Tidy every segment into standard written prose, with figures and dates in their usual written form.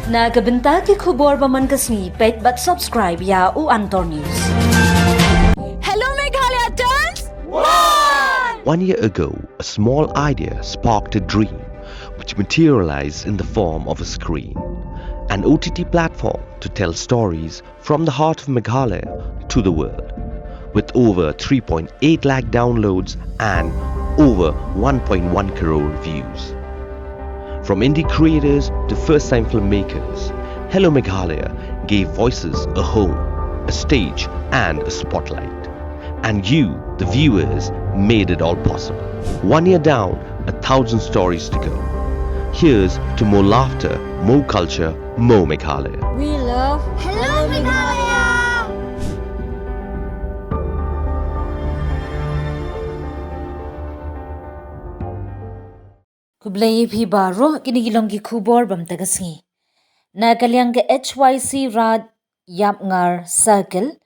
Nagabenta ki khubor baman kasni pet but subscribe ya u Antor News. Hello Meghalaya turns 1 year ago, a small idea sparked a dream which materialized in the form of a screen, an OTT platform to tell stories from the heart of Meghalaya to the world. With over 3.8 lakh downloads and over 1.1 crore views. From indie creators to first-time filmmakers, Hello Meghalaya gave voices a home, a stage and a spotlight. And you, the viewers, made it all possible. 1 year down, 1,000 stories to go. Here's to more laughter, more culture, more Meghalaya. We love Hello Meghalaya. Kublai phi baro kinigilong ki khubor bam tagasngi. Nagalyang ke HYC rad yapngar circle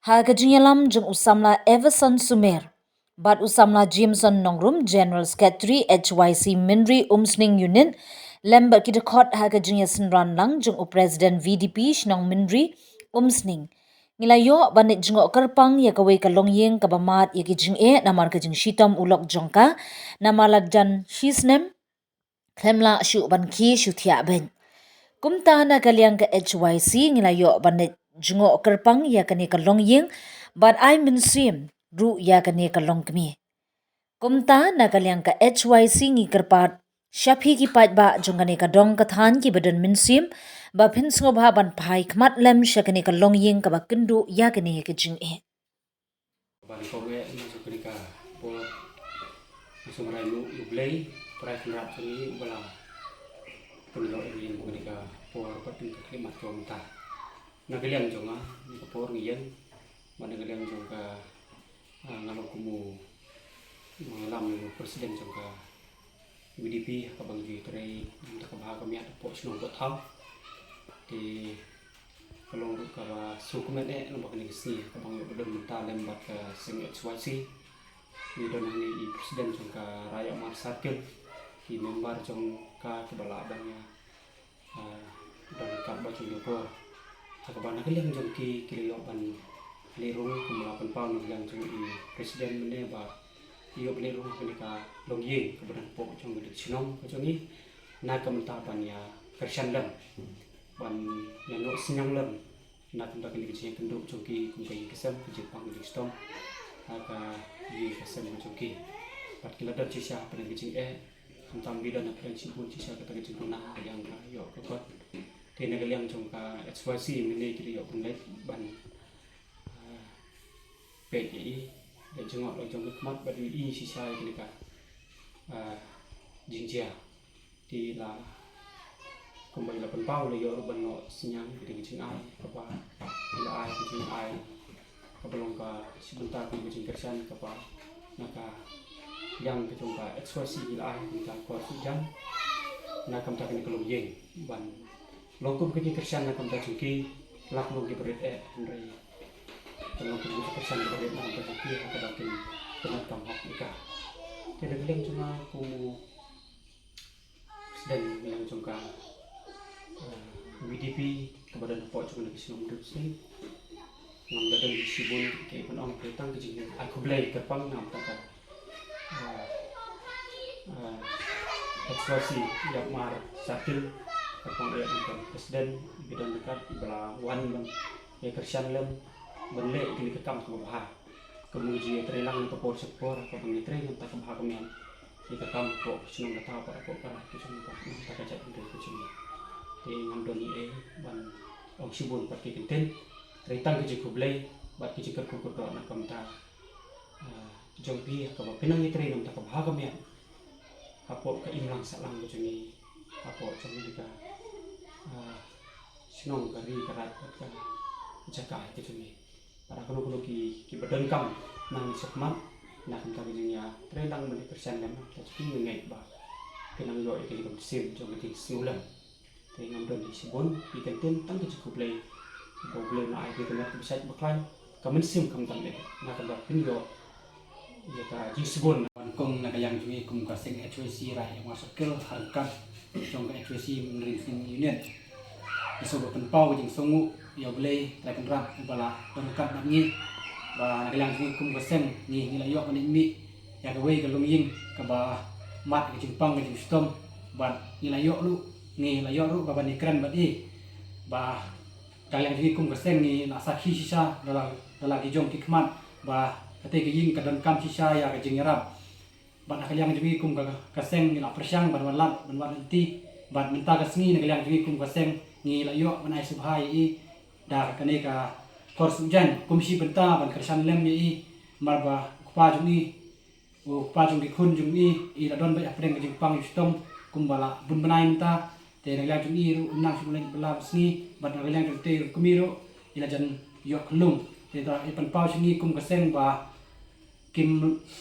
ha kajinyalam jung usamla Everson Sumer. But usamla Jameson Nongrum General Secretary HYC Minri Umsning Union lemba kitakot ha kajinyasin ranlang jung President VDP Shnong Minri Umsning. Ngilayo banit jung kerpang ya kawe kalong yeng kabamat ya kijing namar kajing shitom ulok jongka namalagjan shisnem Klemla shu ban ki shu thia ben. Kumta na kalyang ka HYC ngilayo banit jungo kerpang ya kani kalong yeng but I minsim ru ya kani kalong kmi. Kumta na kalyang ka HYC ngi kerpat syaphi ki pat ba jong kani kadong kathan ki badan minsim ba pinsngo ba ban pai khmat lem syakani kalong yeng ka ba kendu ya kani ke jing Ban kowe masuk ke po masuk rai lu blay prai kenrap sini bala penlo irin kenika po patin ke mat ko ta na geliang jonga ni ko por ngien man geliang jonga ngalo kumu malam ni presiden jonga VDP ka bangji trai ta ka bha ka miat po snong ko tham di kalau kalau sukumen nombor ini sih kalau yang udah minta lembat ke sing HYC di dalam ini presiden jangka raya Marsakil di member jangka kebala adanya dan kabar jangka hakabana kalian jangki kiliyoban lirung kumulapan pau yang jangki presiden meneba iyo lirung kenika longyeng keberan pok jangki di sinong jangki na kementapan ya kersandan ban yang no sinyang lem nak untuk ini kecil kenduk jongki kumpai kesem ke Jepang di Stom agak di kesem jongki 4 kilo dan sisa pada kecil tentang bidan apa yang sibuk sisa kata kecil punah yang yo kokot tena yang jongka HYC mini kiri yo punlet ban PGI dan jengok lo jongki kemat bagi i sisa ini kan jinjia di la kembali lapan pau le yo bano sinyang di kecing ai apa ila ai kecing ai kapelong ka sebentar di kecing kersan kapa naka yang kecong ka HYC ila ai kita ko sujang nakam ta kini kelong yeng ban longkum kecing kersan nakam ta jungki lak long ki berit henry kelong kecing kersan ki berit nakam ta jungki ka dakin penat kam hak ika tidak bilang cuma ku dan bilang cuma VDP kepada nampak cuma lagi senang hidup sini ngam dadan sibun ke penong petang ke jing aku belai kerpang ngam takkan HYC yang mar sakil kerpang dia dengan presiden bidang dekat bela wan bang ya kersian lem benle kini kekam ke bah kemudian terelang ke por sekor ke pengitre yang tak kebah kemian kita kam kok senang kata apa kok kan kita tak kacau dari kecil ngam doni ban ong sibun pakai kenten tritang ke jiku blay bat ke jikar kukur do na kamta jongpi ka ba pinang itre nam ta ka bhagam ya apo ka imlang salang ke jungi apo jungi ka sinong kari karat ka jaka ke jungi para kuno ki badan kam nang sekmat na kamta ke jungi ya tritang men persen lam ta ki ngai ba pinang yo ke kum sim jongi siulam dengan don disebut di kantin tang cukup play boleh nak ada kena bisa berklaim kami sim kami tak leh nak ada pinjau ya ta disebut kong nak yang cumi kum kasing HYC rai masuk ke harga jong HYC menerima union iso penpau jing songu ya boleh trai kenrap bala berkat ngi ba nagalang jing kum gasem ni layok ni mi ya gawe galung ying ka ba mat jing pang jing stom ba ni layok lu ni layok lu ba ni kran ba ba kalian jing kum gasem ni na sakhi sisa dalam kijong kikmat ba kate ying ka dan kam sisa ya ka jing yarab ba kalian jing kum gasem ni la persyang ba walat nanti bat minta kasni nagalang jing kum gasem ni layok manai subhai dar kane ka kors ujan kumsi benta ban kersan lem ni marba kupa juni kupa jung ki khun jung ni la don ba apreng jing pang stom kumbala bun banai minta te nagalang jung ru unang sulen bela sni bat nagalang jung te kumiro ila jan yok lung te ta ipan pau sini kum kaseng ba kim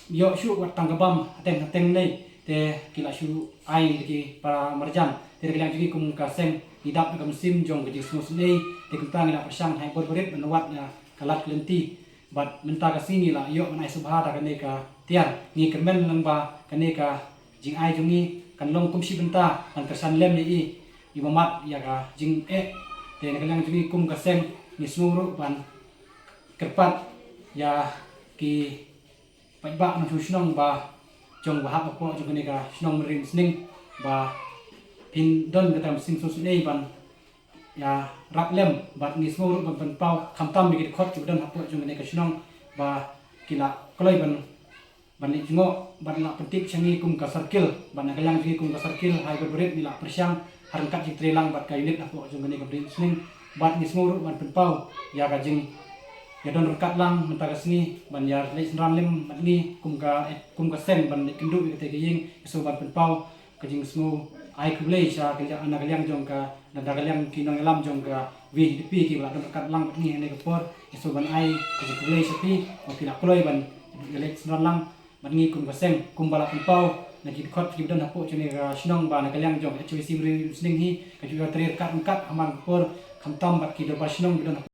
yok shu wat tanggabam ateng nei te kila shu ai ki para marjan te nagalang jung kum kaseng idap ke musim jong ke semua sini te kentang ila persang hai berberit menawat ya kalat kelenti bat menta ka sini la yok manai subha ta kane ka tiar ni kermen lamba kane ka jing ai jungi kan long kumsi benta kan kesan lem ni imamat ya ka jing te nagalang jungi kum kaseng ni smuru ban kerpat ya ki pajba na susnong ba jong bahap ko jong kane ka snong merim sning ba pin don ke tam sing susu nei ban ya rak lem bat ni smuru ban pau kham tam ni khot chu don hapo chu ne ka shnong ba kila koloi ban ni jingo ban la pentik changi kum ka circle ban nagalang ji kum ka circle hai ko berit ni la persyang harangkat ji trelang bat ka unit hapo chu ne ka brin sning bat ni smuru ban pau ya ka jing ya don rekat lang menta ka sini ban ya le senram lem bat ni kum ka sen ban ni kindu ke te ying so ban pau ka jing smu ai kublei sha ke anak liang jong ka nada liang kinong lam jong ka wi dipi ki la dekat lang ni ne ko por iso ban ai ke kublei sapi o kila koloi ban elek snon lang ban ngi kum baseng kum bala pau na ki khot ki don hapo chene ga shnong ba na liang jong chu sim ri sning hi ka ju trer kat amang por kham tam bat ki do ba shnong don